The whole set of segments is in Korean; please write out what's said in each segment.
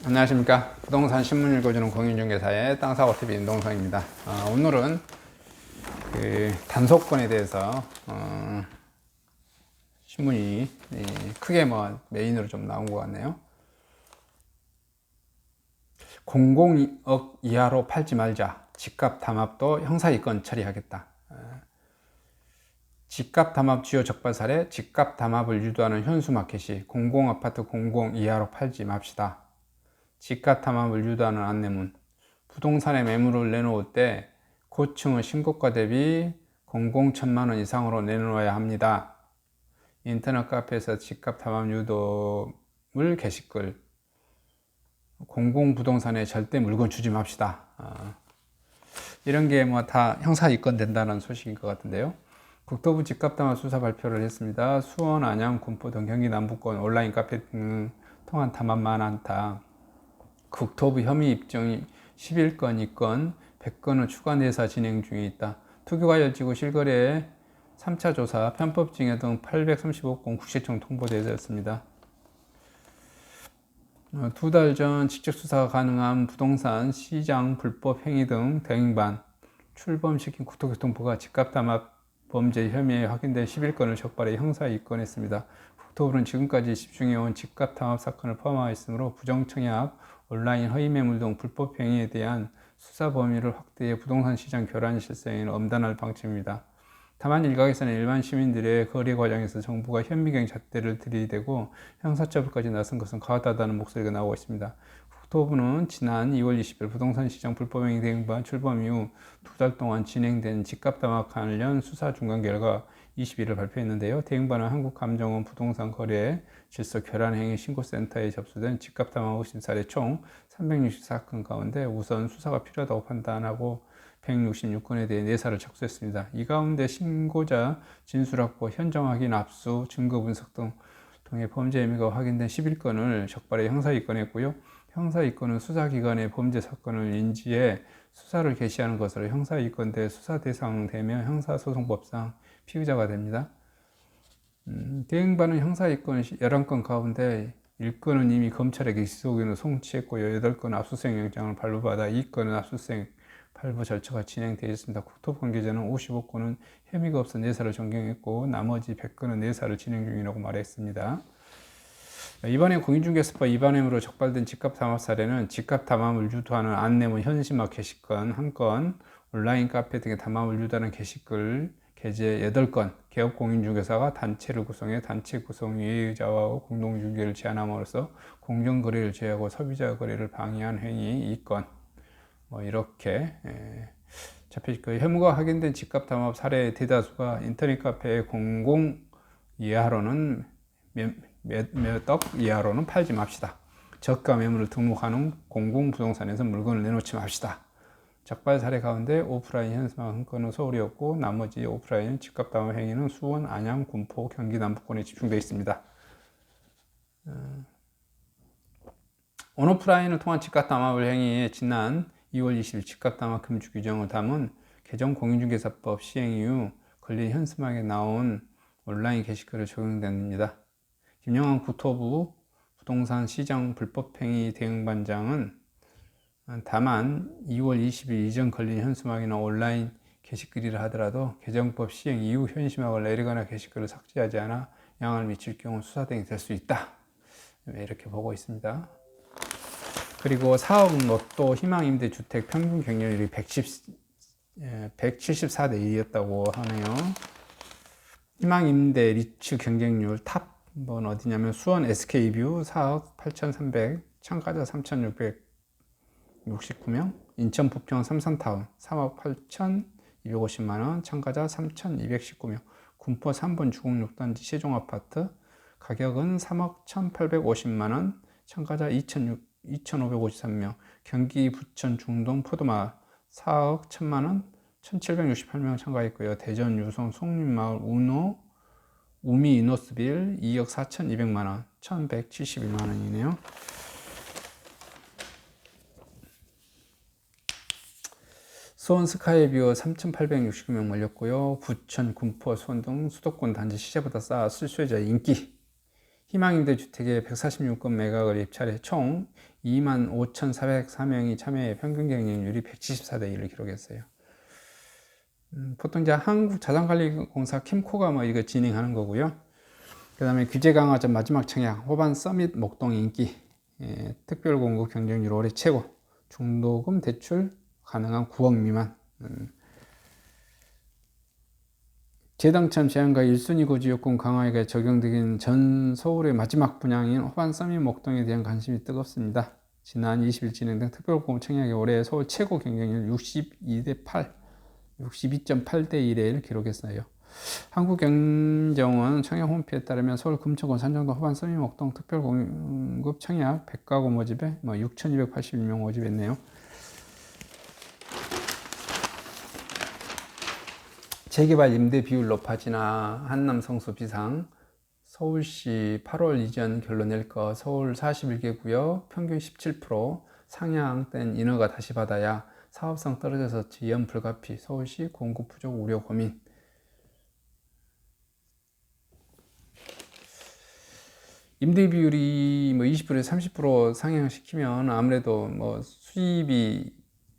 안녕하십니까. 부동산 신문 읽어주는 공인중개사의 땅사고TV 임동성입니다. 오늘은 단속건에 대해서 신문이 크게 메인으로 좀 나온 것 같네요. 공공억 이하로 팔지 말자. 집값 담합도 형사이권 처리하겠다. 집값 담합 주요 적발 사례. 집값 담합을 유도하는 현수마켓이 공공아파트 공공 이하로 팔지 맙시다. 집값 담합을 유도하는 안내문. 부동산에 매물을 내놓을 때 고층의 신고가 대비 공공 1,000만 원 이상으로 내놓아야 합니다. 인터넷 카페에서 집값 담합 유도물 게시글. 공공 부동산에 절대 물건 주지 맙시다. 이런 게 다 형사 입건 된다는 소식인 것 같은데요. 국토부 집값 담합 수사 발표를 했습니다. 수원, 안양, 군포 등 경기 남부권 온라인 카페 등 통한 담합만 한다. 국토부 혐의 입증이 11건, 2건, 100건의 추가 내사 진행 중에 있다. 투기과열지구 실거래 3차 조사, 편법증여 등 835건 국세청 통보되었습니다. 2달 전 직접 수사가 가능한 부동산 시장 불법 행위 등 대행반 출범시킨 국토교통부가 집값 담합 범죄 혐의에 확인된 11건을 적발해 형사 입건했습니다. 국토부는 지금까지 집중해온 집값 담합 사건을 포함하였으므로 부정청약, 온라인 허위 매물 등 불법 행위에 대한 수사 범위를 확대해 부동산 시장 교란 실상에는 엄단할 방침입니다. 다만 일각에서는 일반 시민들의 거래 과정에서 정부가 현미경 잣대를 들이대고 형사처벌까지 나선 것은 과하다는 목소리가 나오고 있습니다. 국토부는 지난 2월 20일 부동산 시장 불법행위 대응반 출범 이후 2달 동안 진행된 집값 담합 관련 수사 중간 결과 21일 발표했는데요. 대응반은 한국감정원 부동산 거래 질서 교란 행위 신고센터에 접수된 집값 담합 의심 사례 총 364건 가운데 우선 수사가 필요하다고 판단하고 166건에 대해 내사를 착수했습니다. 이 가운데 신고자 진술 확보, 현장 확인, 압수, 증거 분석 등 통해 범죄 혐의가 확인된 11건을 적발해 형사 입건했고요. 형사 입건은 수사기관의 범죄 사건을 인지해 수사를 개시하는 것으로 형사 입건돼 수사 대상 되며 형사소송법상 피의자가 됩니다. 대행반은 형사 입건 11건 가운데 1건은 이미 검찰에게 기소의견을 송치했고요. 8건은 압수수색 영장을 발부받아 2건은 압수수색 발부 절차가 진행되어 있습니다. 국토부 관계자는 55건은 혐의가 없어 내사를 전경했고 나머지 100건은 내사를 진행 중이라고 말했습니다. 이번에 공인중개사법 위반혐의로 적발된 집값 담합 사례는 집값 담합을 유도하는 안내문 현시막 게시건 1건, 온라인 카페 등의 담합을 유도하는 게시글 게재 8건, 개업공인중개사가 단체를 구성해 단체 구성 위의자와 공동중개를 제한함으로써 공정거래를 제외하고 소비자 거래를 방해한 행위 2건, 이렇게 잡혀있고, 혐의가 확인된 집값 담합 사례의 대다수가 인터넷 카페의 공공 이하로는 몇 억 이하로는 팔지 맙시다. 저가 매물을 등록하는 공공부동산에서 물건을 내놓지 맙시다. 적발 사례 가운데 오프라인 현수막 한 건은 서울이었고 나머지 오프라인 집값 담합 행위는 수원, 안양, 군포, 경기 남부권에 집중되어 있습니다. 온오프라인을 통한 집값 담합 행위에 지난 2월 20일 집값 담합 금지 규정을 담은 개정 공인중개사법 시행 이후 걸린 현수막에 나온 온라인 게시글을 적용됩니다. 김영환 국토부 부동산 시장 불법행위 대응반장은 다만 2월 20일 이전 걸린 현수막이나 온라인 게시글이라 하더라도 개정법 시행 이후 현수막을 내리거나 게시글을 삭제하지 않아 영향을 미칠 경우 수사 등이 될 수 있다. 이렇게 보고 있습니다. 그리고 4억 로또 희망임대주택 평균 경쟁률이 174대 1이었다고 하네요. 희망임대 리츠 경쟁률 탑 어디냐면 수원 SK뷰 4억 8,300, 참가자 3,669명, 인천 부평 삼산타운 3억 8,250만원, 참가자 3,219명, 군포 3번 주공 6단지 세종아파트 가격은 3억 1,850만원, 참가자 2,553명, 경기 부천 중동 포도마을 4억 1,000만원, 1,768명 참가했고요. 대전 유성 송림마을 우미 이노스빌 2억 4,200만원, 1,171만원이네요. 수원 스카이뷰 3,869명 몰렸고요. 부천, 군포, 수원 등 수도권 단지 시세보다 싸 수요자 인기 희망임대주택에 146건 매각을 입찰해 총 25,404명이 참여해 평균 경쟁률이 174대 1을 기록했어요. 보통 이제 한국자산관리공사 캠코가 뭐 이거 진행하는 거고요. 그 다음에 규제 강화 전 마지막 청약 호반 서밋 목동 인기 특별 공급 경쟁률 올해 최고 중도금 대출 가능한 9억 미만 재당첨 제한과 1순위 고지 요건 강화가 적용되긴 전 서울의 마지막 분양인 호반 서밋 목동에 대한 관심이 뜨겁습니다. 지난 20일 진행된 특별 공급 청약이 올해 서울 최고 경쟁률 62대 8 62.8대 1을 기록했어요. 한국경정원 청약 홈페이지에 따르면 서울 금천구 산정동 호반 서밋 목동 특별 공급 청약 100가구 모집에 6,281명 모집했네요. 재개발 임대 비율 높아지나 한남 성수 비상 서울시 8월 이전 결론 낼 거 서울 41개 구역 평균 17% 상향된 인허가 다시 받아야 사업성 떨어져서 지연 불가피 서울시 공급 부족 우려 고민. 임대 비율이 20%에서 30% 상향시키면 아무래도 수입이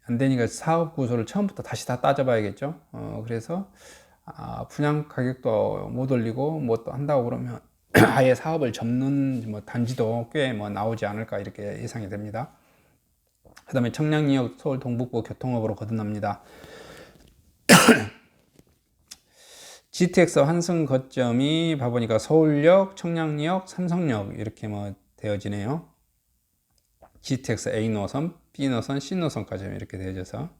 안 되니까 사업 구조를 처음부터 다시 다 따져봐야겠죠. 그래서 분양 가격도 못 올리고 뭐 또 한다고 그러면 아예 사업을 접는 단지도 꽤 나오지 않을까 이렇게 예상이 됩니다. 그 다음에 청량리역 서울 동북부 교통업으로 거듭납니다. GTX 환승 거점이 봐보니까 서울역, 청량리역, 삼성역 이렇게 되어지네요. GTX A 노선, B 노선, C 노선까지 이렇게 되어져서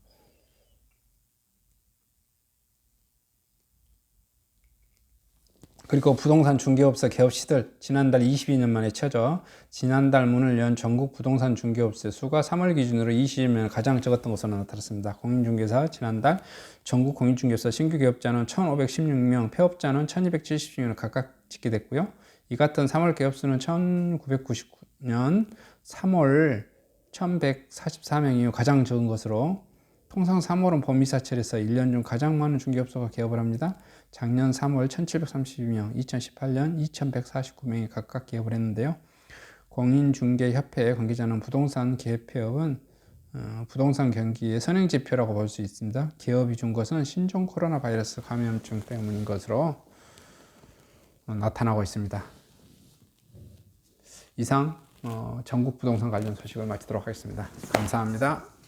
그리고 부동산 중개업소 개업 시들 지난달 22년 만에 쳐져 지난달 문을 연 전국 부동산 중개업소 수가 3월 기준으로 20년 가장 적었던 것으로 나타났습니다. 공인중개사 지난달 전국 공인중개사 신규 개업자는 1,516명, 폐업자는 1,270명을 각각 집계됐고요. 이 같은 3월 개업수는 1999년 3월 1,144명 이후 가장 적은 것으로 통상 3월은 봄이사철에서 1년 중 가장 많은 중개업소가 개업을 합니다. 작년 3월 1732명, 2018년 2149명이 각각 개업을 했는데요. 공인중개협회 관계자는 부동산 개업 폐업은 부동산 경기의 선행지표라고 볼 수 있습니다. 개업이 준 것은 신종 코로나 바이러스 감염증 때문인 것으로 나타나고 있습니다. 이상 전국 부동산 관련 소식을 마치도록 하겠습니다. 감사합니다.